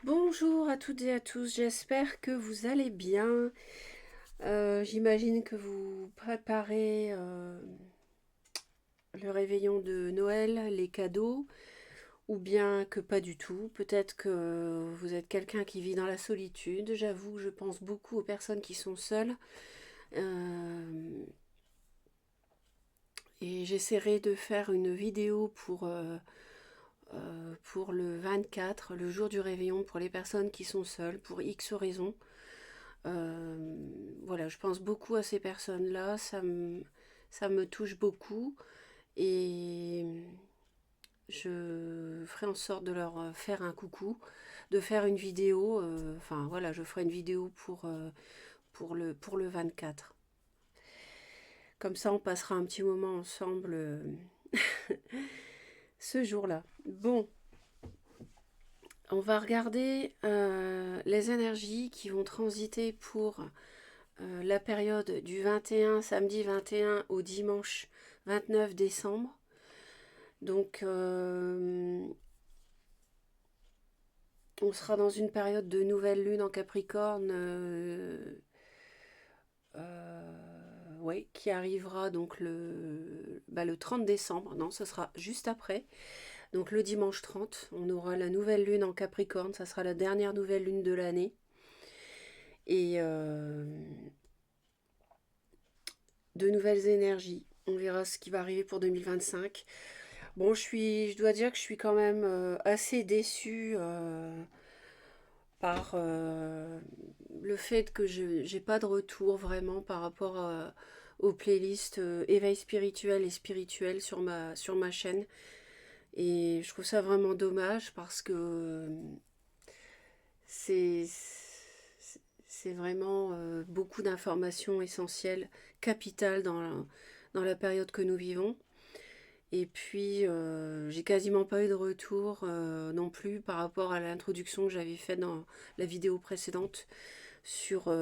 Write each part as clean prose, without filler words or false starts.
Bonjour à toutes et à tous, j'espère que vous allez bien. J'imagine que vous préparez le réveillon de Noël, les cadeaux, ou bien que pas du tout. Peut-être que vous êtes quelqu'un qui vit dans la solitude. J'avoue que je pense beaucoup aux personnes qui sont seules. Euh, et j'essaierai de faire une vidéo pour le 24, le jour du réveillon, pour les personnes qui sont seules, pour X raisons. Voilà, je pense beaucoup à ces personnes-là, ça me touche beaucoup et je ferai en sorte de leur faire un coucou, de faire une vidéo, enfin voilà, je ferai une vidéo pour le 24. Comme ça, on passera un petit moment ensemble ce jour-là. Bon, on va regarder les énergies qui vont transiter pour la période du 21, samedi 21 au dimanche 29 décembre. Donc, on sera dans une période de nouvelle lune en Capricorne, ouais, qui arrivera donc le 30 décembre. Non, ce sera juste après. Donc, le dimanche 30, on aura la nouvelle lune en Capricorne. Ça sera la dernière nouvelle lune de l'année. Et de nouvelles énergies. On verra ce qui va arriver pour 2025. Bon, je dois dire que je suis quand même assez déçue par le fait que je n'ai pas de retour vraiment par rapport aux playlists éveil spirituel et spirituel sur ma chaîne. Et je trouve ça vraiment dommage parce que c'est c'est vraiment beaucoup d'informations essentielles, capitales dans la période que nous vivons. Et puis, j'ai quasiment pas eu de retour non plus par rapport à l'introduction que j'avais faite dans la vidéo précédente sur,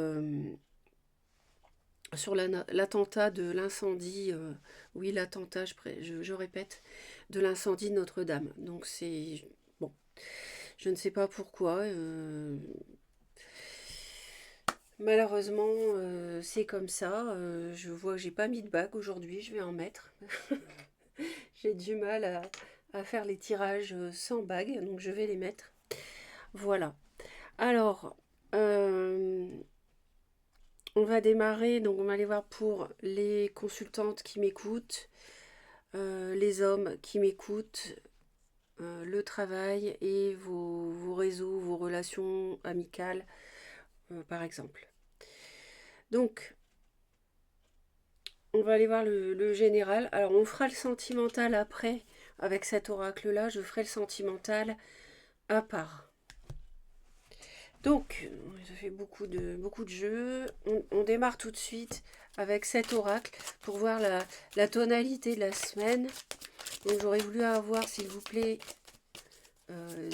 sur l'attentat de l'incendie, oui, l'attentat, je répète, de l'incendie de Notre-Dame. Donc, c'est. Bon, je ne sais pas pourquoi. Malheureusement, c'est comme ça. Je vois que j'ai pas mis de bague aujourd'hui, je vais en mettre. J'ai du mal à faire les tirages sans bague, donc je vais les mettre. Voilà. Alors, euh, on va démarrer. Donc, on va aller voir pour les consultantes qui m'écoutent, les hommes qui m'écoutent, le travail et vos réseaux, vos relations amicales, par exemple. Donc, on va aller voir le général. Alors, on fera le sentimental après. Avec cet oracle-là, je ferai le sentimental à part. Donc, ça fait beaucoup de jeux. On démarre tout de suite avec cet oracle pour voir la tonalité de la semaine. Donc, j'aurais voulu avoir, s'il vous plaît, euh,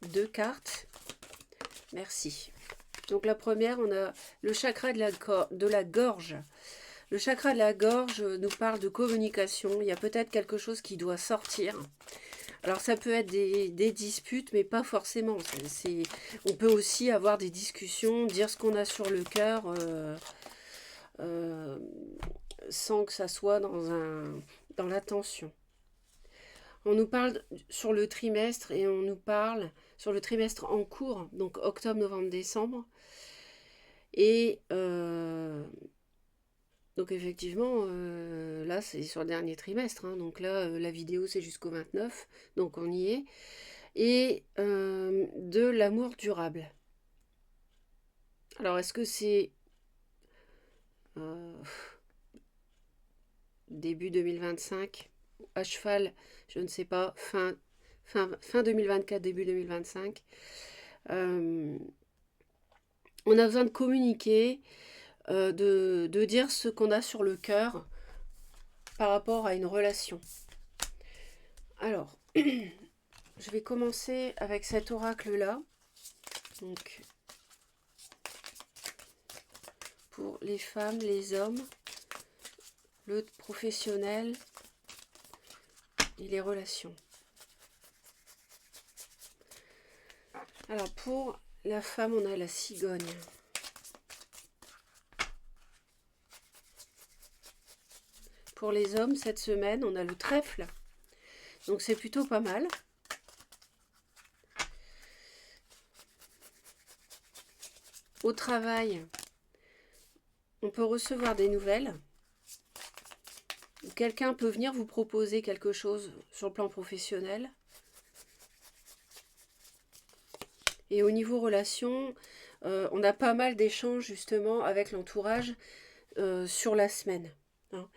deux cartes. Merci. Donc, la première, on a le chakra de la gorge. Le chakra de la gorge nous parle de communication. Il y a peut-être quelque chose qui doit sortir. Alors ça peut être des disputes, mais pas forcément. On peut aussi avoir des discussions, dire ce qu'on a sur le cœur, euh, sans que ça soit dans la tension. On nous parle sur le trimestre et on nous parle sur le trimestre en cours, donc octobre, novembre, décembre. Et donc effectivement, là c'est sur le dernier trimestre, hein. Donc là la vidéo c'est jusqu'au 29, donc on y est. Et de l'amour durable. Alors est-ce que c'est euh, début 2025, à cheval, je ne sais pas, fin 2024, début 2025. Euh, on a besoin de communiquer, de dire ce qu'on a sur le cœur par rapport à une relation. Alors, je vais commencer avec cet oracle-là. Donc, pour les femmes, les hommes, le professionnel et les relations. Alors pour la femme, on a la cigogne. Pour les hommes, cette semaine, on a le trèfle. Donc c'est plutôt pas mal. Au travail, on peut recevoir des nouvelles. Quelqu'un peut venir vous proposer quelque chose sur le plan professionnel. Et au niveau relation, on a pas mal d'échanges justement avec l'entourage sur la semaine. Hein.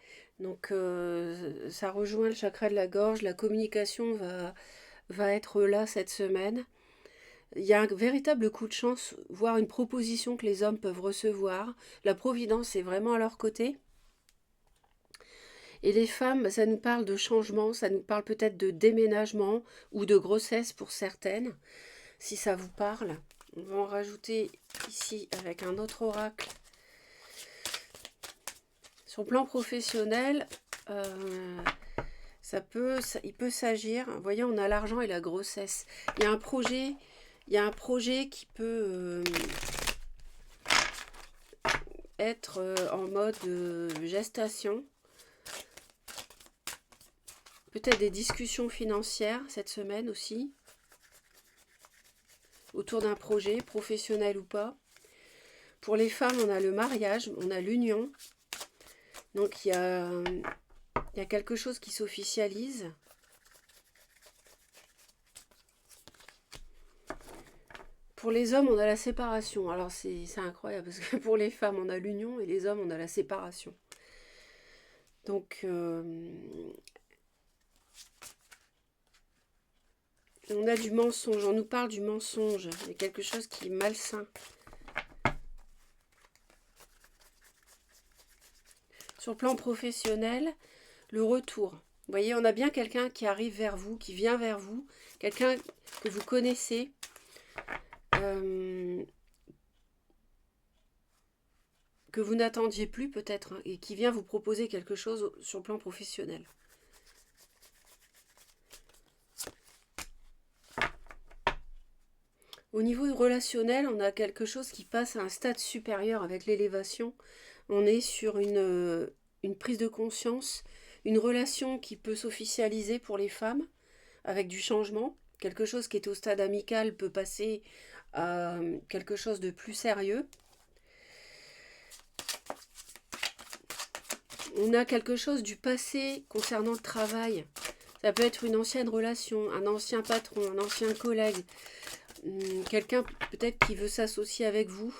Donc ça rejoint le chakra de la gorge, la communication va être là cette semaine. Il y a un véritable coup de chance, voire une proposition que les hommes peuvent recevoir. La providence est vraiment à leur côté. Et les femmes, ça nous parle de changement, ça nous parle peut-être de déménagement ou de grossesse pour certaines, si ça vous parle. On va en rajouter ici avec un autre oracle. Sur le plan professionnel, il peut s'agir, vous voyez, on a l'argent et la grossesse. Il y a un projet qui peut être en mode gestation. Peut-être des discussions financières cette semaine aussi, autour d'un projet, professionnel ou pas. Pour les femmes, on a le mariage, on a l'union. Donc il y a quelque chose qui s'officialise. Pour les hommes, on a la séparation. Alors c'est incroyable, parce que pour les femmes, on a l'union, et les hommes, on a la séparation. Donc on a du mensonge, on nous parle du mensonge. Il y a quelque chose qui est malsain. Sur le plan professionnel, le retour. Vous voyez, on a bien quelqu'un qui arrive vers vous, qui vient vers vous, quelqu'un que vous connaissez, que vous n'attendiez plus peut-être, hein, et qui vient vous proposer quelque chose sur le plan professionnel. Au niveau relationnel, on a quelque chose qui passe à un stade supérieur avec l'élévation. On est sur une prise de conscience, une relation qui peut s'officialiser pour les femmes avec du changement. Quelque chose qui est au stade amical peut passer à quelque chose de plus sérieux. On a quelque chose du passé concernant le travail. Ça peut être une ancienne relation, un ancien patron, un ancien collègue, quelqu'un peut-être qui veut s'associer avec vous.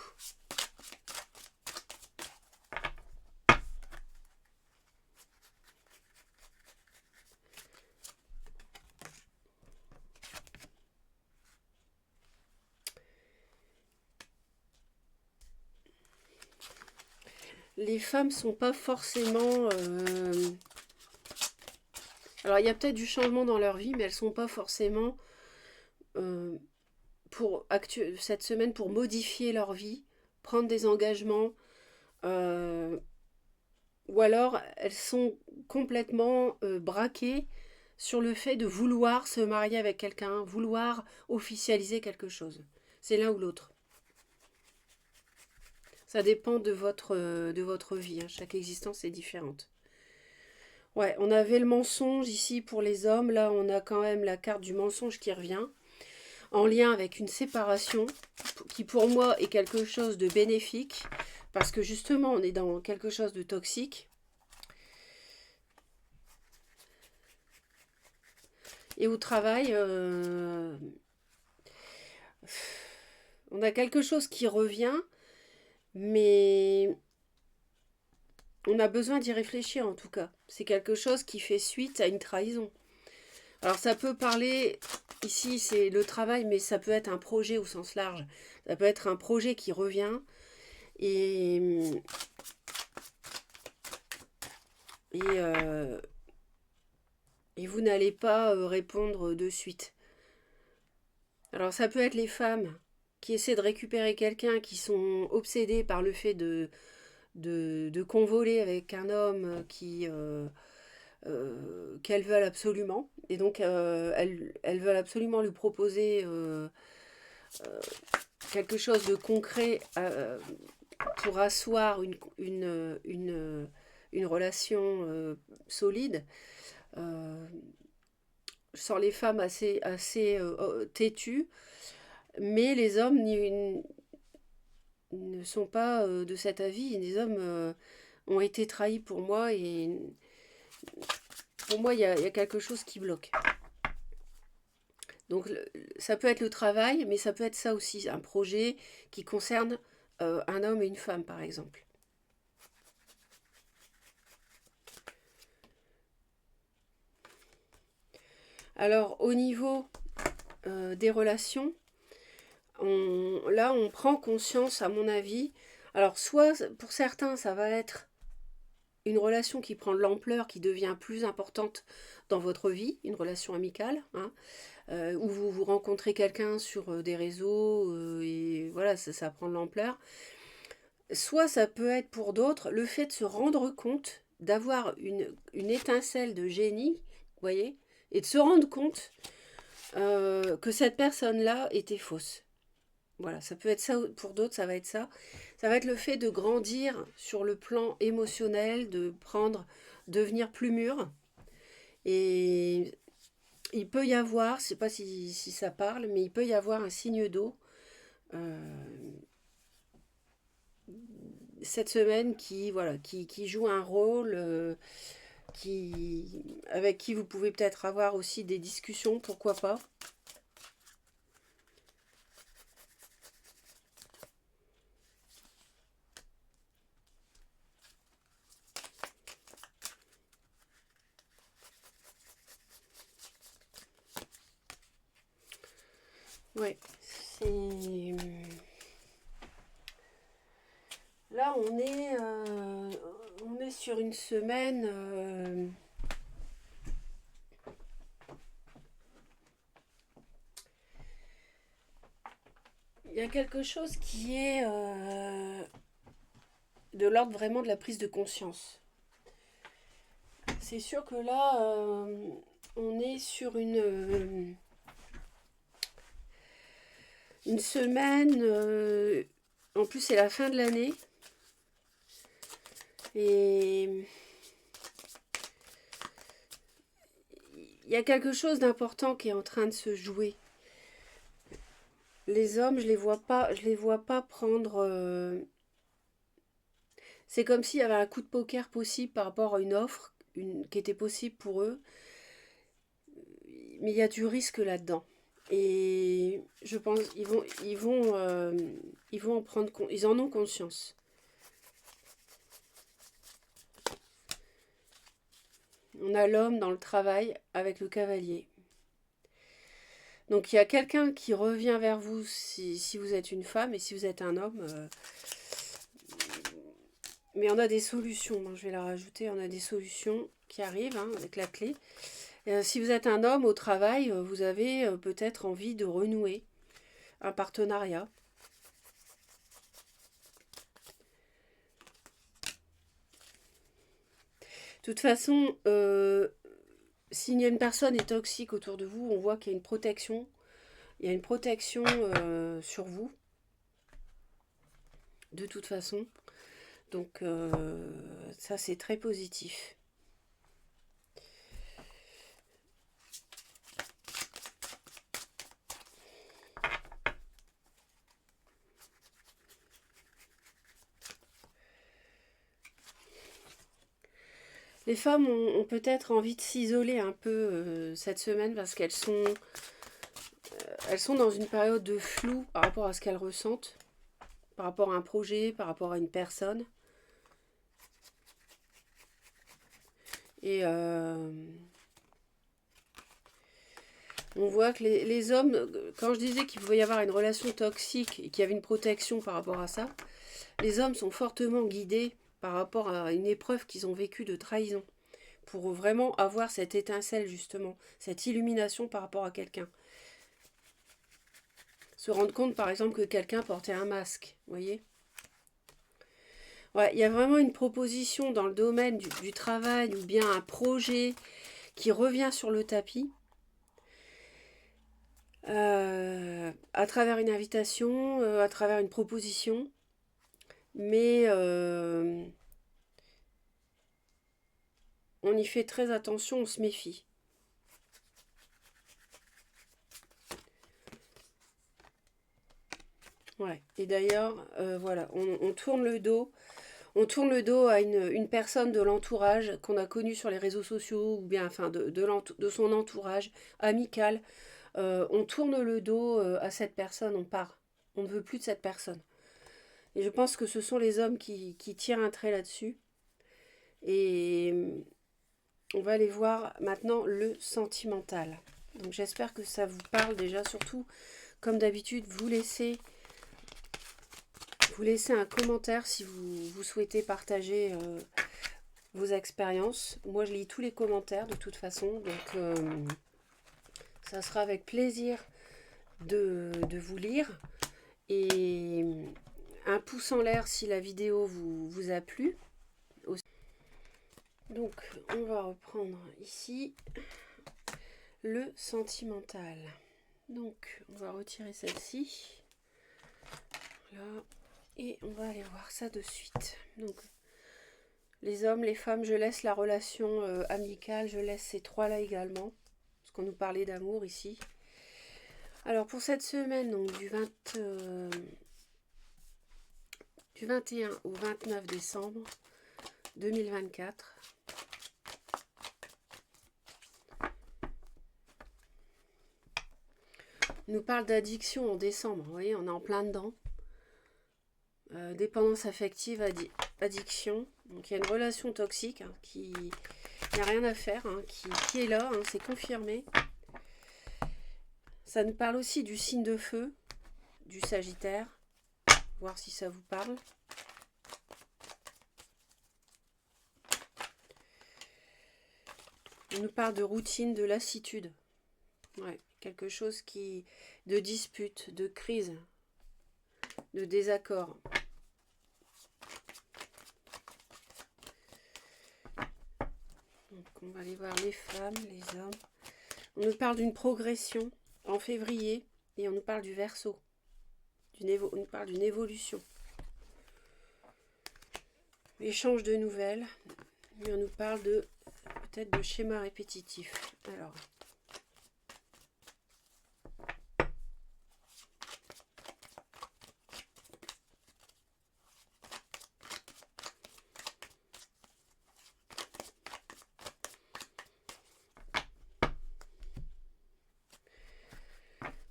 Les femmes sont pas forcément... Alors il y a peut-être du changement dans leur vie, mais elles sont pas forcément cette semaine pour modifier leur vie, prendre des engagements, ou alors elles sont complètement braquées sur le fait de vouloir se marier avec quelqu'un, vouloir officialiser quelque chose. C'est l'un ou l'autre. Ça dépend de votre vie, hein. Chaque existence est différente. Ouais, on avait le mensonge ici pour les hommes. Là, on a quand même la carte du mensonge qui revient, en lien avec une séparation, qui pour moi est quelque chose de bénéfique, parce que justement, on est dans quelque chose de toxique. Et au travail, on a quelque chose qui revient, mais on a besoin d'y réfléchir en tout cas. C'est quelque chose qui fait suite à une trahison. Alors ça peut parler, ici c'est le travail, mais ça peut être un projet au sens large. Ça peut être un projet qui revient et vous n'allez pas répondre de suite. Alors ça peut être les femmes qui essaient de récupérer quelqu'un, qui sont obsédées par le fait de convoler avec un homme qu'elles veulent absolument. Et donc elles veulent absolument lui proposer quelque chose de concret pour asseoir une relation solide. Je sens les femmes assez têtues, mais les hommes ne sont pas de cet avis. Les hommes ont été trahis pour moi et pour moi, il y a quelque chose qui bloque. Donc, ça peut être le travail, mais ça peut être ça aussi, un projet qui concerne un homme et une femme, par exemple. Alors, au niveau des relations, là, on prend conscience, à mon avis. Alors, soit pour certains, ça va être une relation qui prend de l'ampleur, qui devient plus importante dans votre vie, une relation amicale, hein, où vous rencontrez quelqu'un sur des réseaux et voilà, ça prend de l'ampleur. Soit ça peut être pour d'autres le fait de se rendre compte, d'avoir une étincelle de génie, vous voyez, et de se rendre compte que cette personne-là était fausse. Voilà, ça peut être ça pour d'autres, ça va être ça. Ça va être le fait de grandir sur le plan émotionnel, devenir plus mûr. Et il peut y avoir, je ne sais pas si ça parle, mais il peut y avoir un signe d'eau cette semaine qui joue un rôle, avec qui vous pouvez peut-être avoir aussi des discussions, pourquoi pas. Ouais, c'est... Là, on est sur une semaine... Il y a quelque chose qui est de l'ordre vraiment de la prise de conscience. C'est sûr que là, on est sur une semaine... en plus, c'est la fin de l'année. Et il y a quelque chose d'important qui est en train de se jouer. Les hommes, je les vois pas prendre. C'est comme s'il y avait un coup de poker possible par rapport à une offre qui était possible pour eux, mais il y a du risque là-dedans. Et je pense ils vont en prendre ils en ont conscience. On a l'homme dans le travail avec le cavalier. Donc il y a quelqu'un qui revient vers vous si vous êtes une femme et si vous êtes un homme. Mais on a des solutions. Je vais la rajouter. On a des solutions qui arrivent avec la clé. Si vous êtes un homme au travail, vous avez peut-être envie de renouer un partenariat. De toute façon, si une personne est toxique autour de vous, on voit qu'il y a une protection. Il y a une protection sur vous. De toute façon. Donc ça, c'est très positif. Les femmes ont peut-être envie de s'isoler un peu cette semaine parce qu'elles sont dans une période de flou par rapport à ce qu'elles ressentent, par rapport à un projet, par rapport à une personne. Et on voit que les hommes, quand je disais qu'il pouvait y avoir une relation toxique et qu'il y avait une protection par rapport à ça, les hommes sont fortement guidés par rapport à une épreuve qu'ils ont vécue de trahison, pour vraiment avoir cette étincelle justement, cette illumination par rapport à quelqu'un. Se rendre compte par exemple que quelqu'un portait un masque, vous voyez. Ouais, il y a vraiment une proposition dans le domaine du travail ou bien un projet qui revient sur le tapis. à travers une invitation, à travers une proposition, mais on y fait très attention, on se méfie. Ouais. Et d'ailleurs, voilà, on tourne le dos. On tourne le dos à une personne de l'entourage qu'on a connue sur les réseaux sociaux ou bien enfin de son entourage amical. On tourne le dos à cette personne, on part. On ne veut plus de cette personne. Et je pense que ce sont les hommes qui tirent un trait là-dessus. Et on va aller voir maintenant le sentimental. Donc j'espère que ça vous parle déjà. Surtout, comme d'habitude, vous laissez un commentaire si vous souhaitez partager vos expériences. Moi, je lis tous les commentaires de toute façon. Donc ça sera avec plaisir de vous lire. Et un pouce en l'air si la vidéo vous a plu. Donc, on va reprendre ici le sentimental. Donc, on va retirer celle-ci. Là. Et on va aller voir ça de suite. Donc, les hommes, les femmes, je laisse la relation amicale. Je laisse ces trois-là également. Parce qu'on nous parlait d'amour ici. Alors, pour cette semaine, donc du 21 au 29 décembre 2024. On nous parle d'addiction en décembre. Vous voyez, on est en plein dedans. Dépendance affective, addiction. Donc il y a une relation toxique qui n'y a rien à faire, qui est là, c'est confirmé. Ça nous parle aussi du signe de feu, du Sagittaire. Voir si ça vous parle. On nous parle de routine, de lassitude. Ouais, quelque chose de dispute, de crise, de désaccord. Donc on va aller voir les femmes, les hommes. On nous parle d'une progression en février et on nous parle du Verseau. On nous parle d'une évolution. Échange de nouvelles. Et on nous parle peut-être de schéma répétitif. Alors.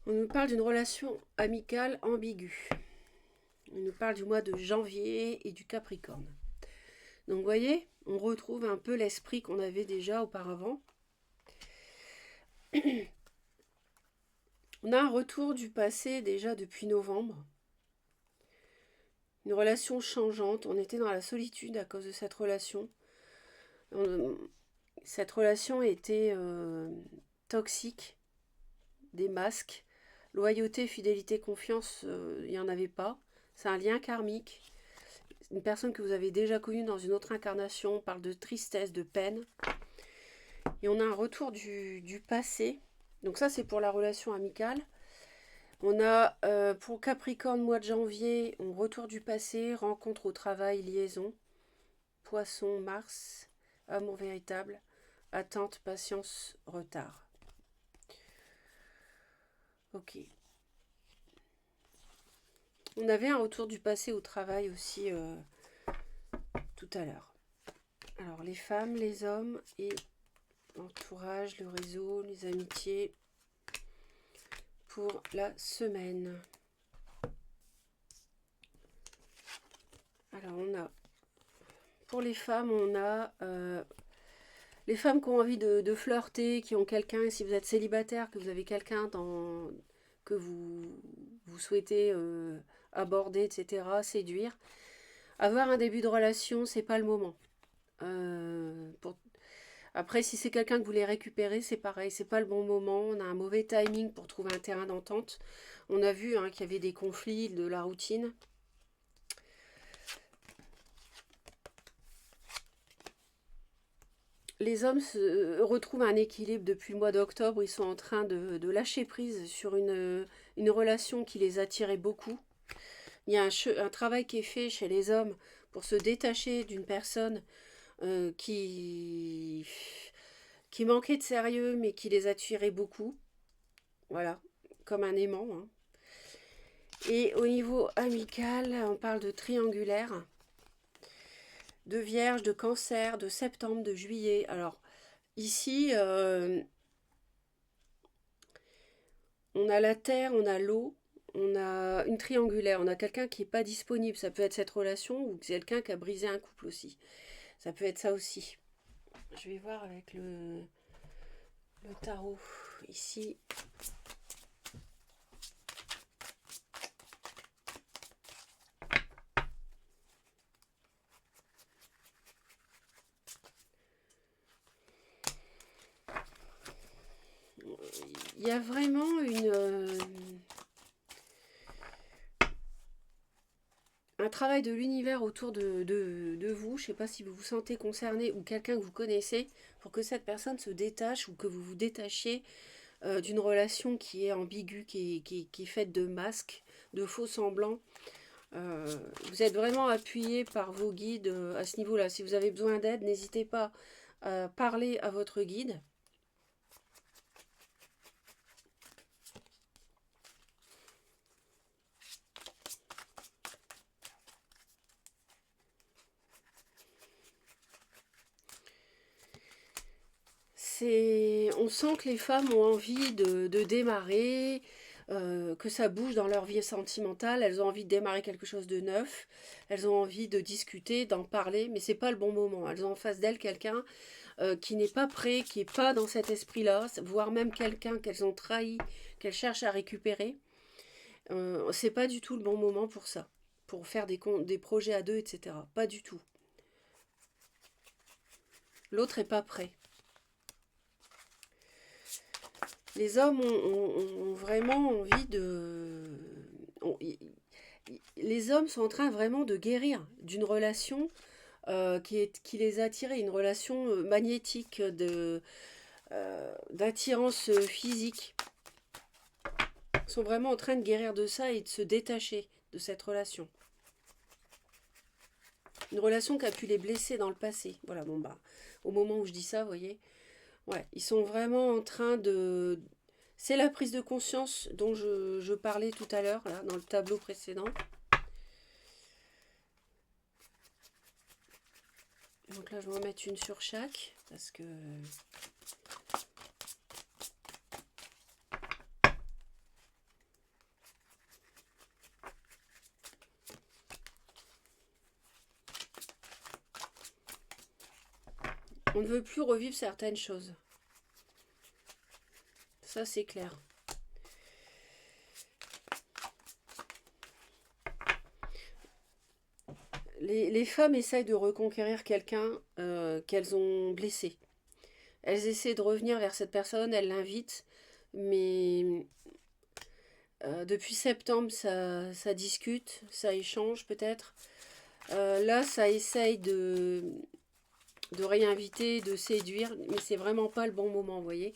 On nous parle d'une relation amicale ambiguë. On nous parle du mois de janvier et du Capricorne. Donc vous voyez, on retrouve un peu l'esprit qu'on avait déjà auparavant. On a un retour du passé déjà depuis novembre. Une relation changeante. On était dans la solitude à cause de cette relation. Cette relation était toxique. Des masques. Loyauté, fidélité, confiance, il n'y en avait pas. C'est un lien karmique. Une personne que vous avez déjà connue dans une autre incarnation. On parle de tristesse, de peine. Et on a un retour du passé. Donc ça, c'est pour la relation amicale. On a pour Capricorne, mois de janvier, on retour du passé, rencontre au travail, liaison. Poisson, Mars, amour véritable, attente, patience, retard. Ok. On avait un retour du passé au travail aussi tout à l'heure. Alors les femmes, les hommes et l'entourage, le réseau, les amitiés pour la semaine. Alors on a, pour les femmes, on a les femmes qui ont envie de flirter, qui ont quelqu'un, si vous êtes célibataire, que vous avez quelqu'un que vous souhaitez aborder, etc., séduire. Avoir un début de relation, c'est pas le moment. Après, si c'est quelqu'un que vous voulez récupérer, c'est pareil, c'est pas le bon moment. On a un mauvais timing pour trouver un terrain d'entente. On a vu qu'il y avait des conflits, de la routine. les hommes retrouvent un équilibre depuis le mois d'octobre. Ils sont en train de lâcher prise sur une relation qui les attirait beaucoup. Il y a un travail qui est fait chez les hommes pour se détacher d'une personne qui manquait de sérieux mais qui les attirait beaucoup. Voilà, comme un aimant. Hein. Et au niveau amical, on parle de triangulaire, de vierge, de cancer, de septembre, de juillet. Alors, ici, on a la terre, on a l'eau, on a une triangulaire, on a quelqu'un qui n'est pas disponible. Ça peut être cette relation ou quelqu'un qui a brisé un couple aussi. Ça peut être ça aussi. Je vais voir avec le tarot ici. Il y a vraiment un travail de l'univers autour de vous. Je ne sais pas si vous vous sentez concerné ou quelqu'un que vous connaissez pour que cette personne se détache ou que vous vous détachiez d'une relation qui est ambiguë, qui est faite de masques, de faux semblants. Vous êtes vraiment appuyé par vos guides à ce niveau-là. Si vous avez besoin d'aide, n'hésitez pas à parler à votre guide. On sent que les femmes ont envie de démarrer, que ça bouge dans leur vie sentimentale, elles ont envie de démarrer quelque chose de neuf, elles ont envie de discuter, d'en parler, mais c'est pas le bon moment. Elles ont en face d'elles quelqu'un qui n'est pas prêt, qui n'est pas dans cet esprit-là, voire même quelqu'un qu'elles ont trahi, qu'elles cherchent à récupérer. C'est pas du tout le bon moment pour ça, pour faire des projets à deux, etc. Pas du tout. L'autre est pas prêt. Les hommes ont vraiment envie les hommes sont en train vraiment de guérir d'une relation qui les a attirés, une relation magnétique d'attirance physique. Ils sont vraiment en train de guérir de ça et de se détacher de cette relation. Une relation qui a pu les blesser dans le passé. Voilà, bon bah, au moment où je dis ça, vous voyez, ouais, ils sont vraiment en train de... C'est la prise de conscience dont je parlais tout à l'heure, là, dans le tableau précédent. Donc là, je vais en mettre une sur chaque, parce que... On ne veut plus revivre certaines choses. Ça, c'est clair. Les femmes essayent de reconquérir quelqu'un qu'elles ont blessé. Elles essaient de revenir vers cette personne, elles l'invitent, mais depuis septembre, ça discute, ça échange peut-être. Là, ça essaye de réinviter, de séduire, mais c'est vraiment pas le bon moment, vous voyez.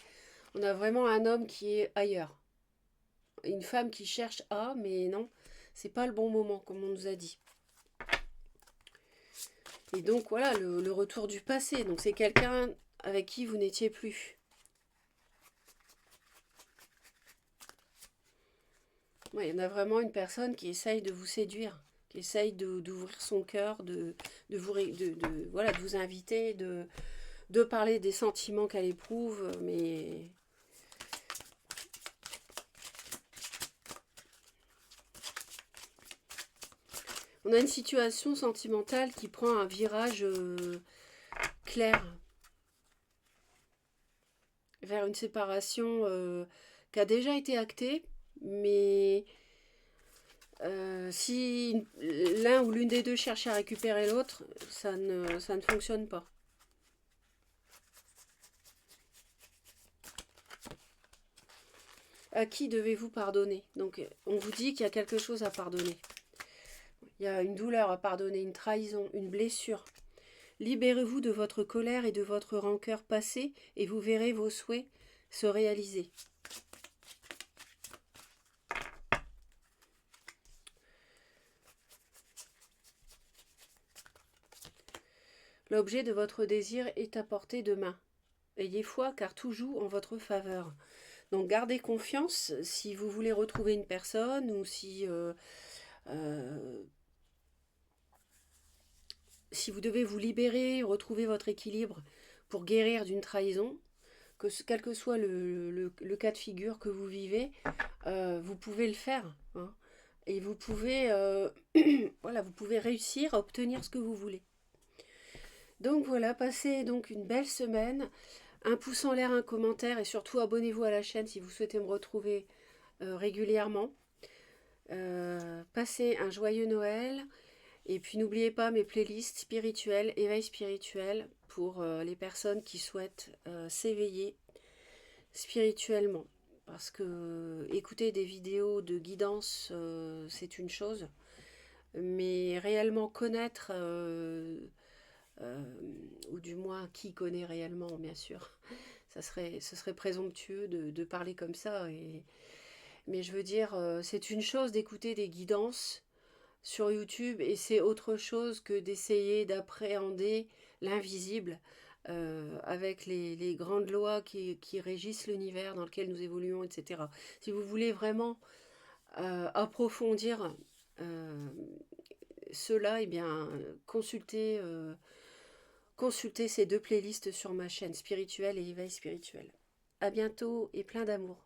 On a vraiment un homme qui est ailleurs. Une femme qui cherche à, mais non, c'est pas le bon moment, comme on nous a dit. Et donc voilà, le retour du passé. Donc c'est quelqu'un avec qui vous n'étiez plus. Ouais, il y en a vraiment une personne qui essaye de vous séduire, qui essaye d'ouvrir son cœur, voilà, de vous inviter, de parler des sentiments qu'elle éprouve, mais... On a une situation sentimentale qui prend un virage clair vers une séparation qui a déjà été actée, mais si l'un ou l'une des deux cherche à récupérer l'autre, ça ne fonctionne pas. À qui devez-vous pardonner? Donc, on vous dit qu'il y a quelque chose à pardonner. Il y a une douleur à pardonner, une trahison, une blessure. Libérez-vous de votre colère et de votre rancœur passée et vous verrez vos souhaits se réaliser. L'objet de votre désir est à portée de main. Ayez foi car tout joue en votre faveur. Donc gardez confiance si vous voulez retrouver une personne ou si vous devez vous libérer, retrouver votre équilibre pour guérir d'une trahison, quel que soit le cas de figure que vous vivez, vous pouvez le faire. Hein, et vous pouvez, voilà, vous pouvez réussir à obtenir ce que vous voulez. Donc voilà, passez donc une belle semaine. Un pouce en l'air, un commentaire et surtout abonnez-vous à la chaîne si vous souhaitez me retrouver régulièrement. Passez un joyeux Noël et puis n'oubliez pas mes playlists spirituelles, éveil spirituel pour les personnes qui souhaitent s'éveiller spirituellement. Parce que écouter des vidéos de guidance, c'est une chose, mais réellement connaître ou du moins qui connaît réellement, bien sûr. Ce serait présomptueux de parler comme ça. Mais je veux dire, c'est une chose d'écouter des guidances sur YouTube et c'est autre chose que d'essayer d'appréhender l'invisible avec les grandes lois qui régissent l'univers dans lequel nous évoluons, etc. Si vous voulez vraiment approfondir cela, eh bien, consultez ces deux playlists sur ma chaîne spirituelle et éveil spirituel. À bientôt et plein d'amour.